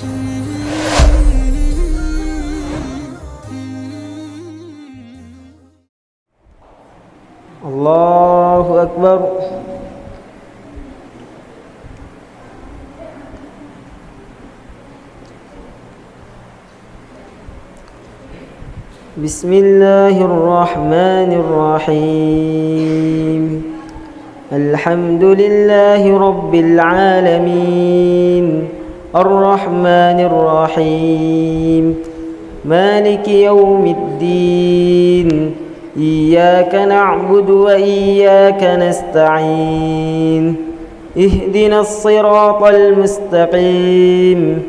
الله أكبر. بسم الله الرحمن الرحيم. الحمد لله رب العالمين الرحمن الرحيم مالك يوم الدين إياك نعبد وإياك نستعين اهدنا الصراط المستقيم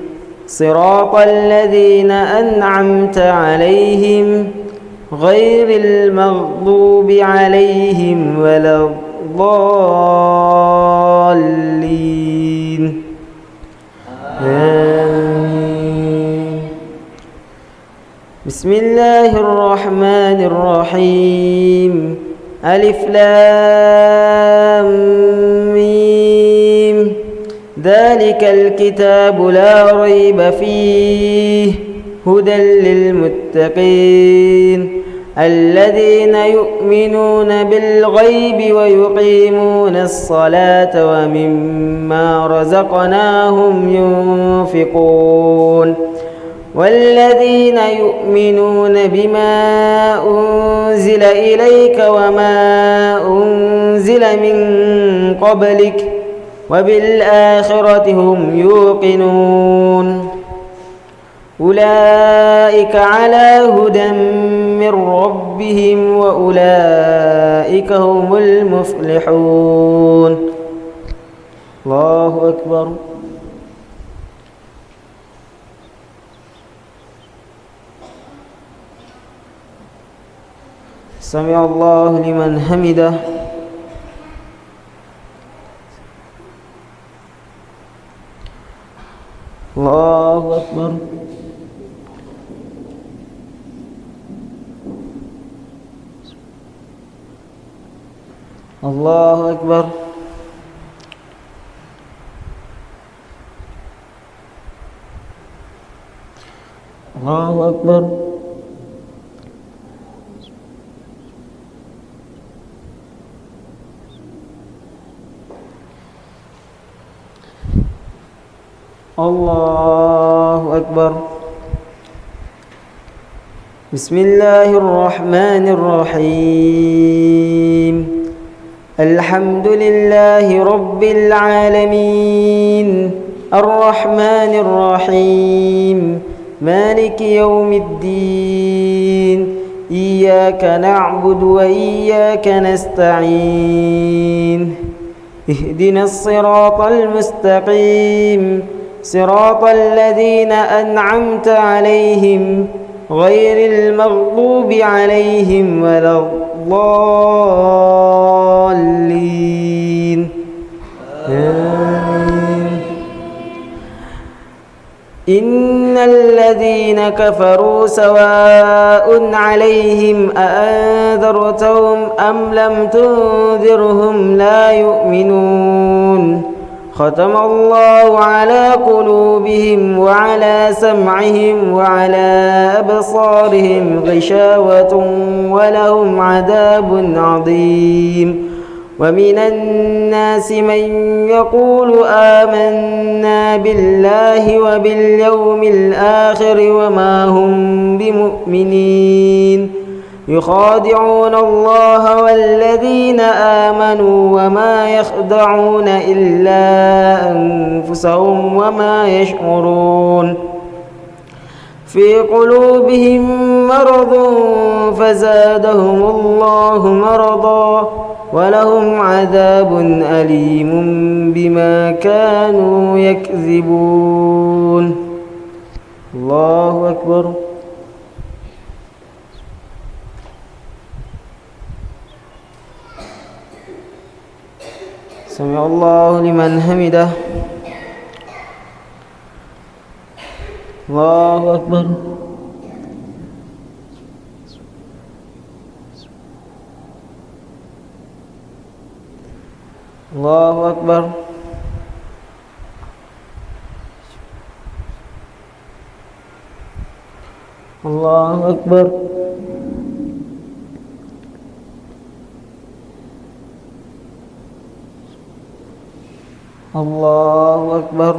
صراط الذين أنعمت عليهم غير المغضوب عليهم ولا الضالين آمين. بسم الله الرحمن الرحيم. ألف لام ميم. ذلك الكتاب لا ريب فيه هدى للمتقين الذين يؤمنون بالغيب ويقيمون الصلاة ومما رزقناهم ينفقون والذين يؤمنون بما أنزل إليك وما أنزل من قبلك وبالآخرة هم يوقنون أولئك على هدى من ربهم وأولئك هم المفلحون. الله أكبر. سمع الله لمن حمده. الله أكبر. الله أكبر. الله أكبر. الله أكبر. بسم الله الرحمن الرحيم. الحمد لله رب العالمين الرحمن الرحيم مالك يوم الدين إياك نعبد وإياك نستعين اهدنا الصراط المستقيم صراط الذين أنعمت عليهم غير المغضوب عليهم ولا الضالين آمين. إن الذين كفروا سواء عليهم أأنذرتهم أم لم تنذرهم لا يؤمنون ختم الله على قلوبهم وعلى سمعهم وعلى أبصارهم غشاوة ولهم عذاب عظيم. ومن الناس من يقول آمنا بالله وباليوم الآخر وما هم بمؤمنين يخادعون الله والذين آمنوا وما يخدعون إلا أنفسهم وما يشعرون في قلوبهم مرض فزادهم الله مرضا ولهم عذاب أليم بما كانوا يكذبون. الله أكبر. سمع الله لمن حمده. الله أكبر. الله أكبر. الله أكبر. الله أكبر.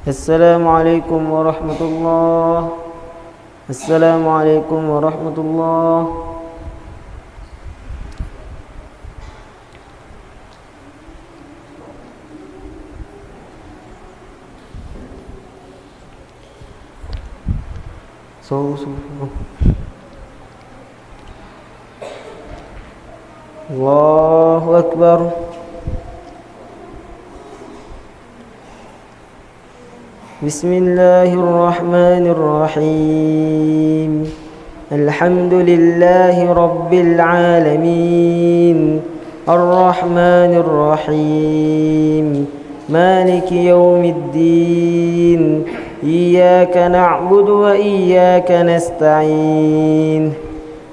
السلام عليكم ورحمة الله. السلام عليكم ورحمة الله. الله أكبر. بسم الله الرحمن الرحيم. الحمد لله رب العالمين الرحمن الرحيم مالك يوم الدين إياك نعبد وإياك نستعين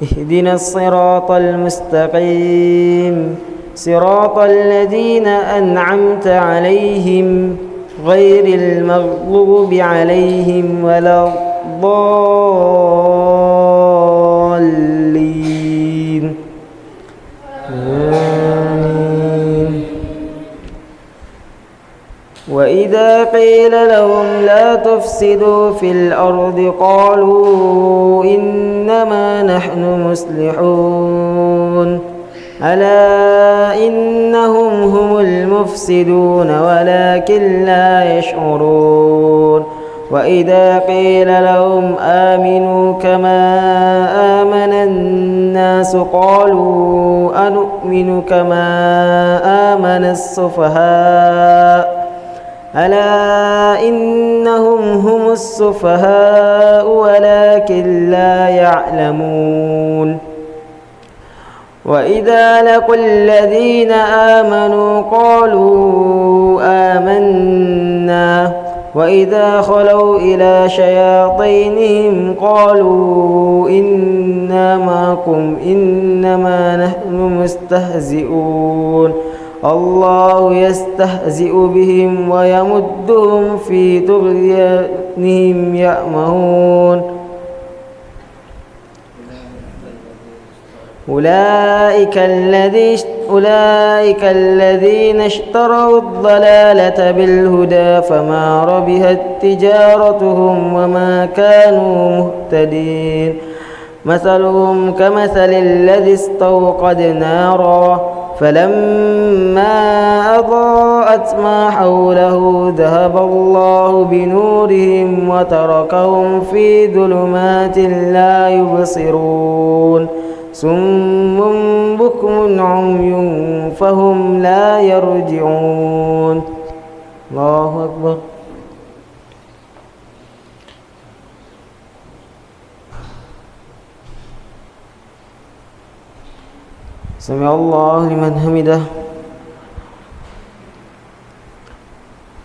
اهدنا الصراط المستقيم صراط الذين أنعمت عليهم غير المغضوب عليهم ولا الضالين آمين. وإذا قيل لهم لا تفسدوا في الأرض قالوا إنما نحن مصلحون ألا إنهم هم المفسدون ولكن لا يشعرون. وإذا قيل لهم آمنوا كما آمن الناس قالوا أنؤمن كما آمن السفهاء ألا إنهم هم السفهاء ولكن لا يعلمون. وإذا لقوا الذين آمنوا قالوا آمنا وإذا خلوا إلى شياطينهم قالوا إنا معكم إنما نحن مستهزئون الله يستهزئ بهم ويمدهم في طغيانهم يعمهون. أولئك الذين اشتروا الضلالة بالهدى فما ربحت تجارتهم وما كانوا مهتدين. مثلهم كمثل الذي استوقد نارا فلما أضاءت ما حوله ذهب الله بنورهم وتركهم في ظلمات لا يبصرون صم بكم عمي فهم لا يرجعون. الله أكبر. سمع الله لمن حمده.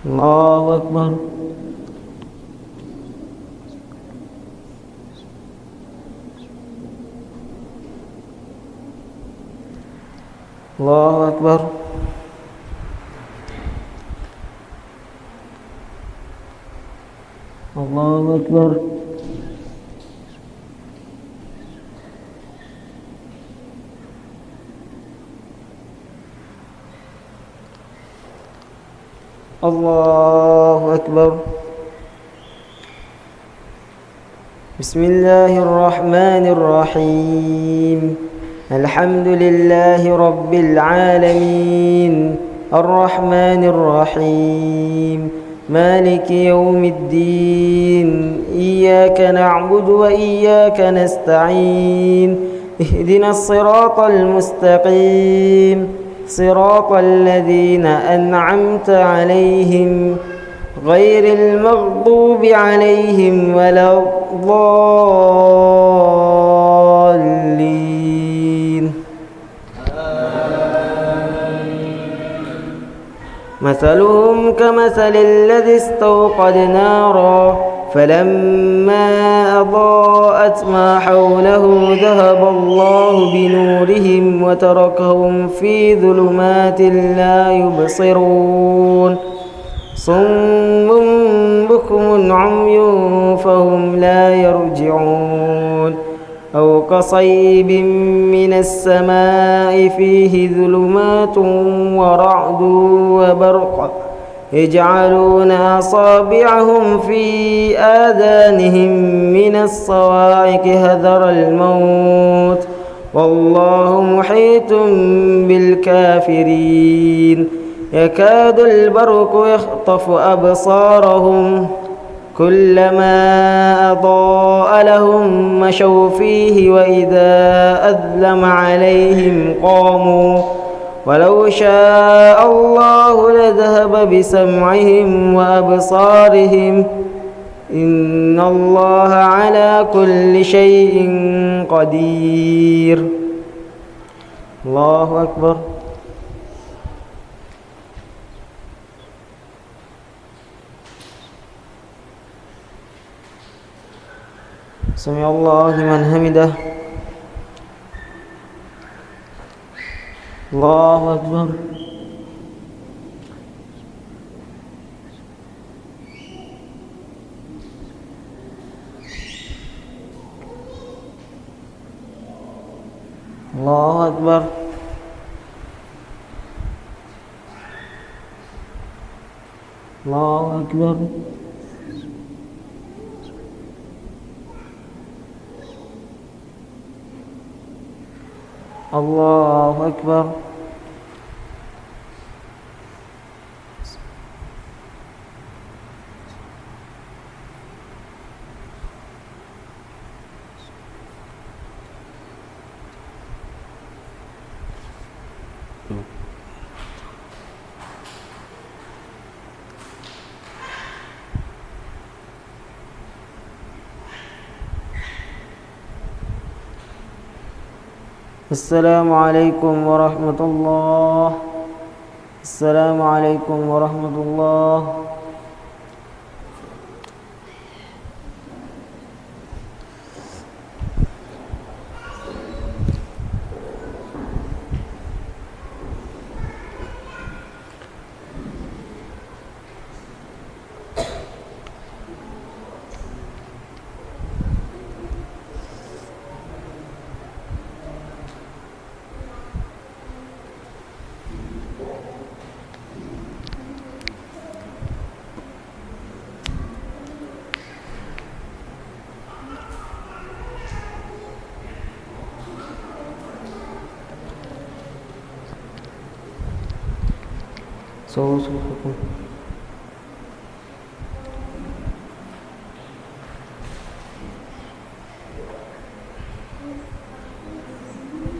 الله أكبر. الله أكبر. الله أكبر. الله أكبر. بسم الله الرحمن الرحيم. الحمد لله رب العالمين الرحمن الرحيم مالك يوم الدين إياك نعبد وإياك نستعين اهدنا الصراط المستقيم صراط الذين أنعمت عليهم غير المغضوب عليهم ولا الضالين مثلهم كمثل الذي استوقد نارا فلما أضاءت ما حوله ذهب الله بنورهم وتركهم في ظلمات لا يبصرون صم بكم عمي فهم لا يرجعون أو كصيب من السماء فيه ظلمات ورعد وبرق يجعلون أصابعهم في آذانهم من الصواعق حذر الموت والله محيط بالكافرين يكاد البرق يخطف أبصارهم كلما أضاء لهم مشوا فيه وإذا أظلم عليهم قاموا ولو شاء الله لذهب بسمعهم وأبصارهم إن الله على كل شيء قدير. الله أكبر. سمع الله لمن حمده. الله أكبر. الله أكبر. الله أكبر. الله أكبر. السلام عليكم ورحمة الله. السلام عليكم ورحمة الله.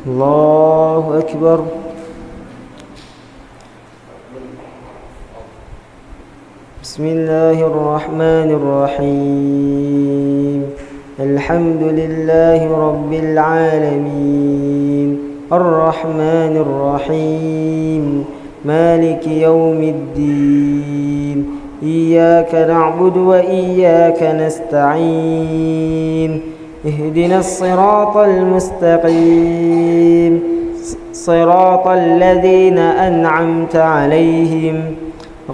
الله أكبر. بسم الله الرحمن الرحيم الحمد لله رب العالمين الرحمن الرحيم مالك يوم الدين إياك نعبد وإياك نستعين اهدنا الصراط المستقيم صراط الذين أنعمت عليهم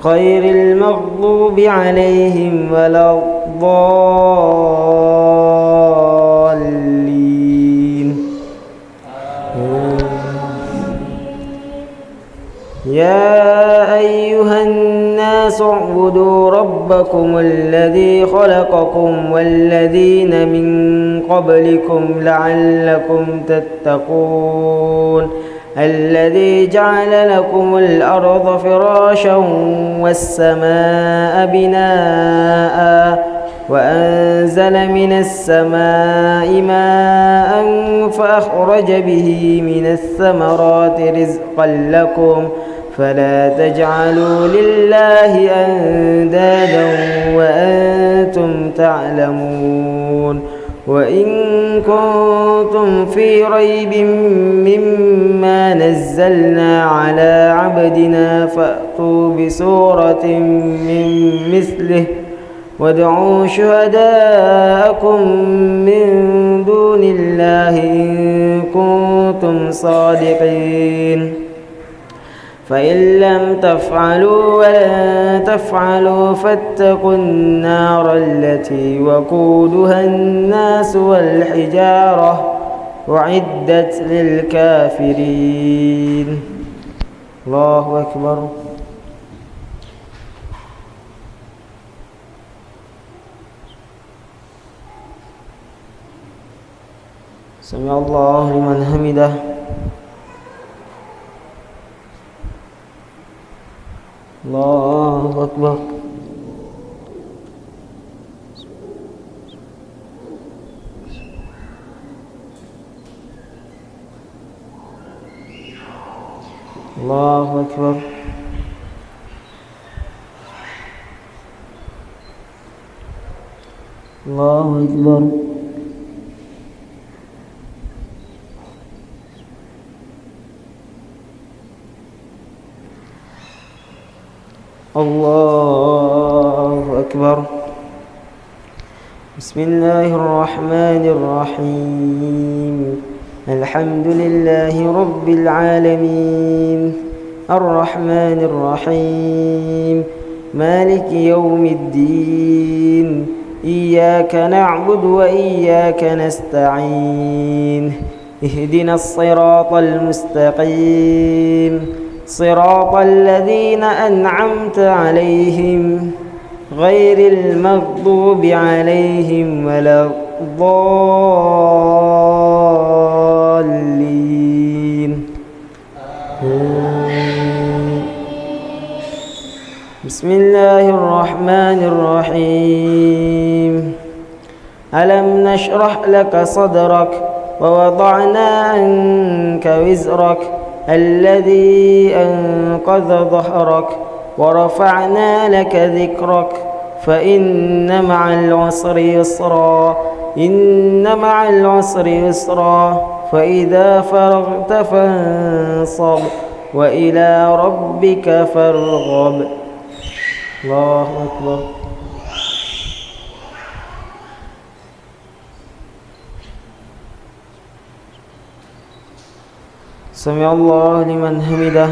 غير المغضوب عليهم ولا الضالين. يا أيها الناس اعبدوا ربكم الذي خلقكم والذين من قبلكم لعلكم تتقون الذي جعل لكم الأرض فراشا والسماء بناء وأنزل من السماء ماء فأخرج به من الثمرات رزقا لكم فلا تجعلوا لله أندادا وأنتم تعلمون وإن كنتم في ريب مما نزلنا على عبدنا فأتوا بسورة من مثله وادعوا شهداءكم من دون الله إن كنتم صادقين فإن لم تفعلوا ولن تفعلوا فاتقوا النار التي وقودها الناس والحجارة أعدت للكافرين. الله أكبر. سمع الله لمن حمده. الله أكبر. الله أكبر. الله أكبر. الله أكبر. بسم الله الرحمن الرحيم. الحمد لله رب العالمين الرحمن الرحيم مالك يوم الدين إياك نعبد وإياك نستعين اهدنا الصراط المستقيم صراط الذين أنعمت عليهم غير المغضوب عليهم ولا الضالين. بسم الله الرحمن الرحيم. ألم نشرح لك صدرك ووضعنا عنك وزرك الذي أنقض ظهرك ورفعنا لك ذكرك فإن مع العسر يسرا إن مع العسر يسرا فإذا فرغت فانصب وإلى ربك فارغب. الله أكبر. سمع الله لمن حمده.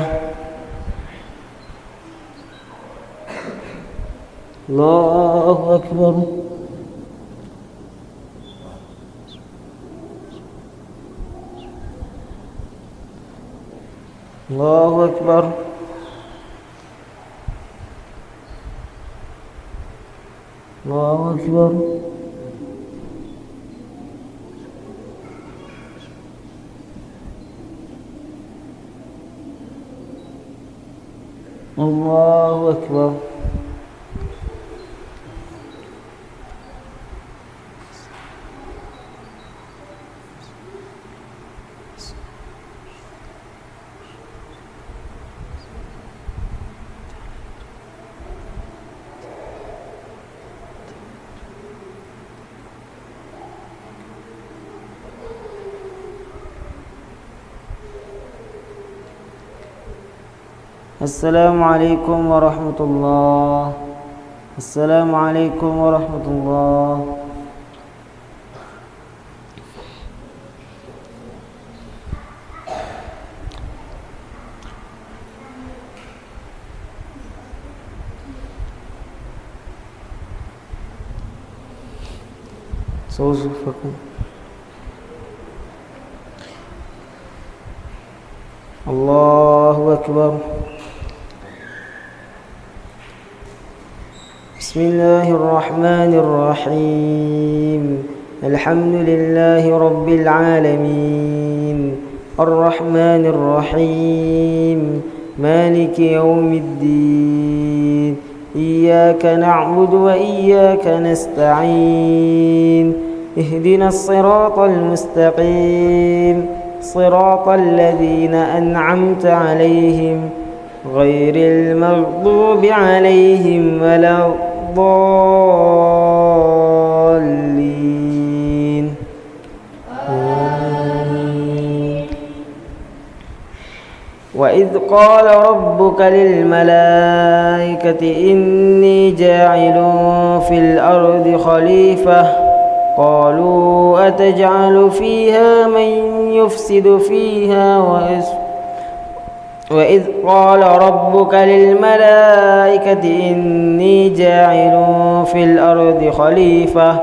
الله أكبر. الله أكبر. الله أكبر. الله أكبر. السلام عليكم ورحمة الله. السلام عليكم ورحمة الله. صوصفكم. الله أكبر. بسم الله الرحمن الرحيم. الحمد لله رب العالمين الرحمن الرحيم مالك يوم الدين إياك نعبد وإياك نستعين اهدنا الصراط المستقيم صراط الذين أنعمت عليهم غير المغضوب عليهم ولا الضالين. وإذ قال ربك للملائكة إني جاعل في الأرض خليفة قالوا أتجعل فيها من يفسد فيها وإذ قال ربك للملائكة إني جاعل في الأرض خليفة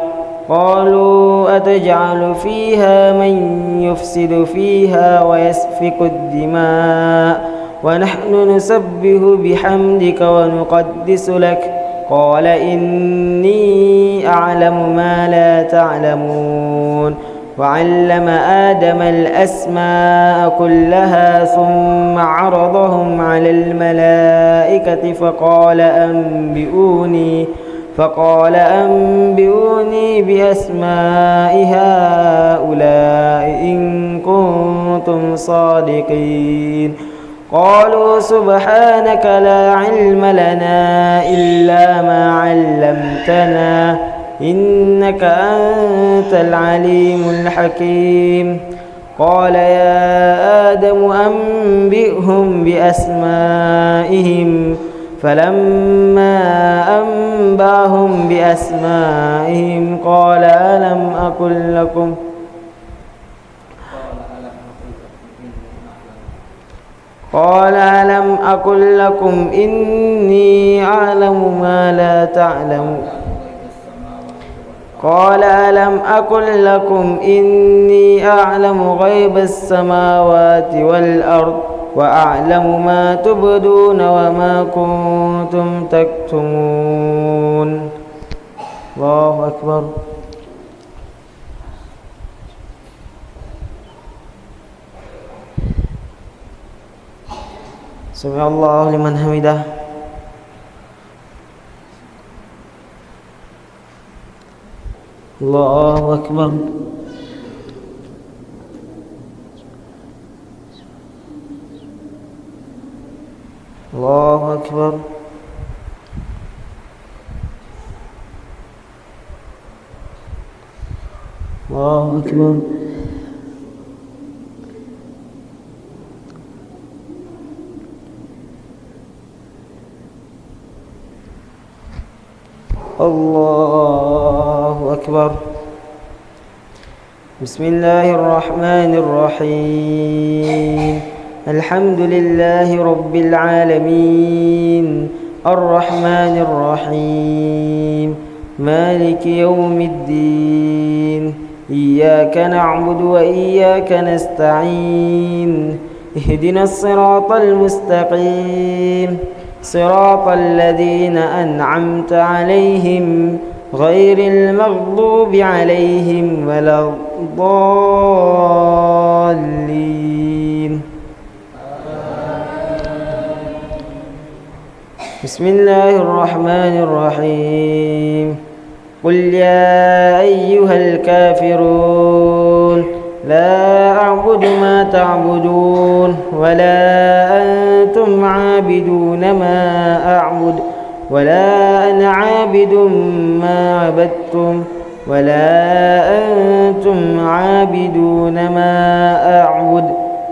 قالوا أتجعل فيها من يفسد فيها ويسفك الدماء ونحن نسبح بحمدك ونقدس لك قال إني أعلم ما لا تعلمون وعلم آدم الأسماء كلها ثم عرضهم على الملائكة فقال أنبئوني بأسماء هؤلاء إن كنتم صادقين قالوا سبحانك لا علم لنا إلا ما علمتنا إنك أنت العليم الحكيم قال يا آدم أنبئهم بأسمائهم فلما أنبأهم بأسمائهم قال ألم أقل لكم إني أعلم ما لا تعلمون قال ألم أقل لكم إني أعلم غيب السماوات والأرض وأعلم ما تبدون وما كنتم تكتمون الله أكبر سمع الله لمن حمده الله أكبر الله أكبر الله أكبر الله أكبر بسم الله الرحمن الرحيم الحمد لله رب العالمين الرحمن الرحيم مالك يوم الدين إياك نعبد وإياك نستعين اهدنا الصراط المستقيم صراط الذين أنعمت عليهم غير المغضوب عليهم ولا الضالين بسم الله الرحمن الرحيم قل يا أيها الكافرون لا أعبد ما تعبدون ولا أنتم عابدون ما أعبد ولا أنا عابد ما عبدتم ولا أنتم عابدون ما أعبد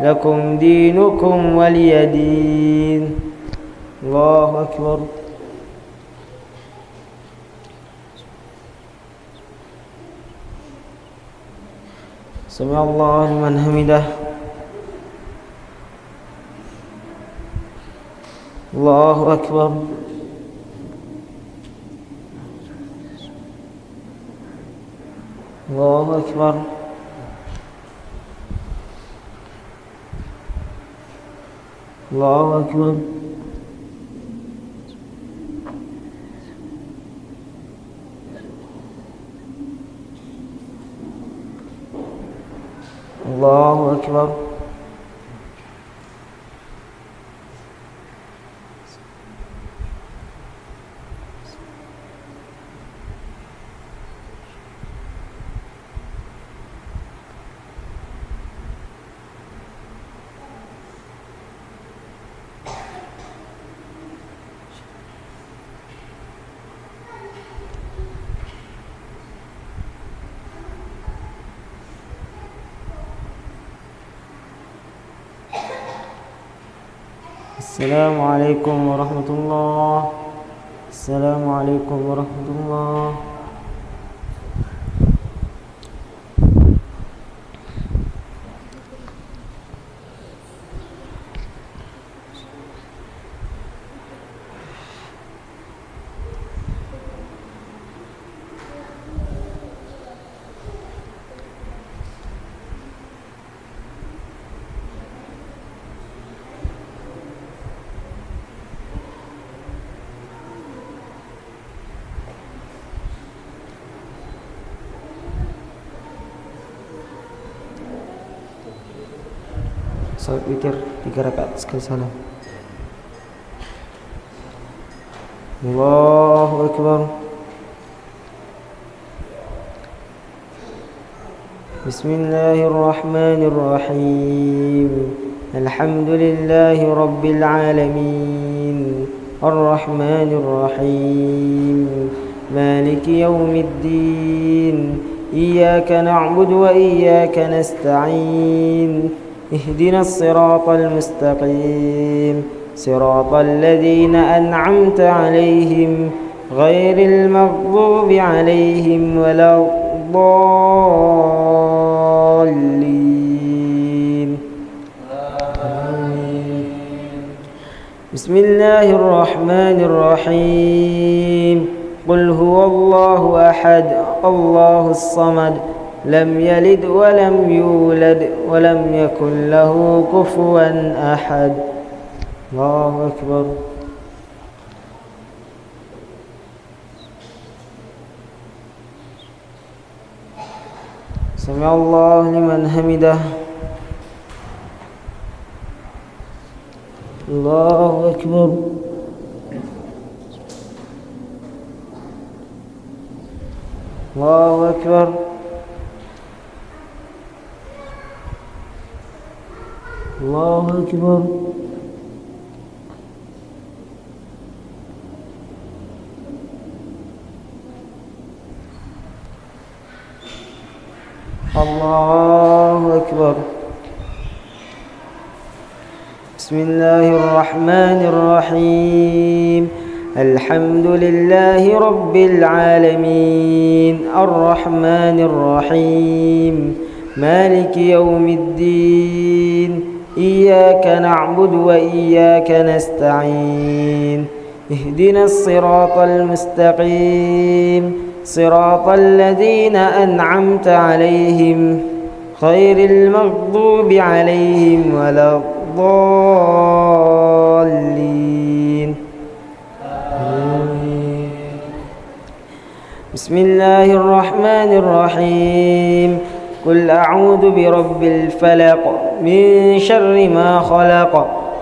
لكم دينكم ولي دين الله أكبر سمع الله لمن حمده الله أكبر الله أكبر الله أكبر الله أكبر السلام عليكم ورحمة الله. السلام عليكم ورحمة الله. Salat witir 3 rakaat sekali salam. Allahu Akbar. Bismillahirrahmanirrahim. Alhamdulillahi rabbil alamin. Ar-Rahmanir-Rahim. Maliki yaumiddin. Iyyaka na'budu wa iyyaka nasta'in. اهدنا الصراط المستقيم صراط الذين أنعمت عليهم غير المغضوب عليهم ولا الضالين. بسم الله الرحمن الرحيم. قل هو الله أحد الله الصمد لم يلد ولم يولد ولم يكن له كفوا أحد. الله أكبر. سمع الله لمن حمده. الله أكبر. الله أكبر. الله أكبر. الله أكبر. بسم الله الرحمن الرحيم. الحمد لله رب العالمين الرحمن الرحيم مالك يوم الدين إياك نعبد وإياك نستعين اهدنا الصراط المستقيم صراط الذين أنعمت عليهم غير المغضوب عليهم ولا الضالين. بسم الله الرحمن الرحيم. قل أعوذ برب الفلق من شر ما خلق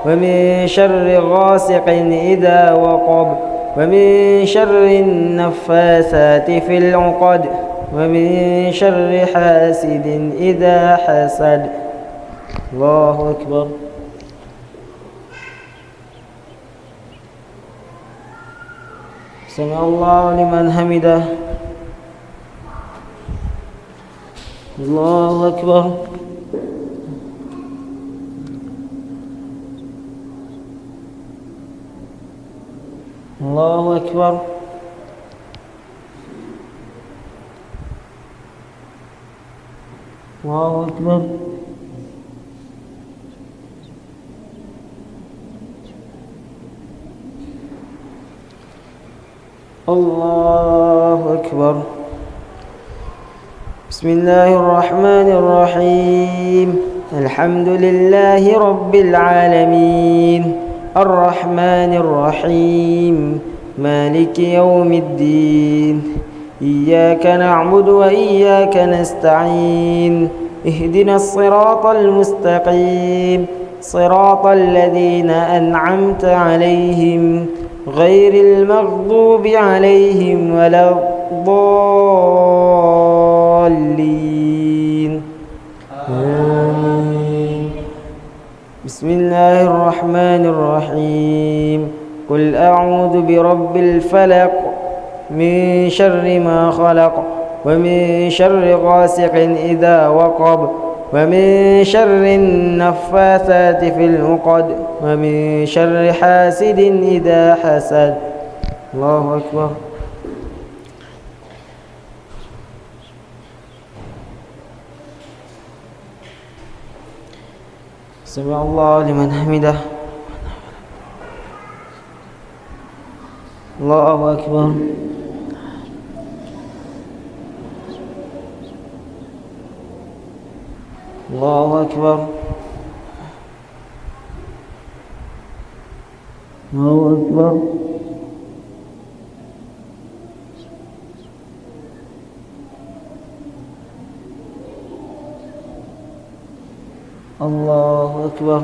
ومن شر غاسق إذا وقب ومن شر النفاثات في العقد ومن شر حاسد إذا حسد. الله أكبر. سمع الله لمن حمده. الله أكبر. الله أكبر. الله أكبر. الله أكبر. بسم الله الرحمن الرحيم. الحمد لله رب العالمين الرحمن الرحيم مالك يوم الدين إياك نعبد وإياك نستعين اهدنا الصراط المستقيم صراط الذين أنعمت عليهم غير المغضوب عليهم ولا الضالين. آمين. بسم الله الرحمن الرحيم. قل أعوذ برب الفلق من شر ما خلق ومن شر غاسق إذا وقب ومن شر النفاثات في العقد ومن شر حاسد إذا حسد. الله أكبر. سمع الله لمن حمده. الله أكبر. الله أكبر. الله أكبر. الله أكبر.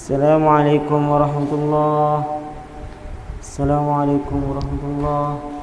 السلام عليكم ورحمة الله. السلام عليكم ورحمة الله.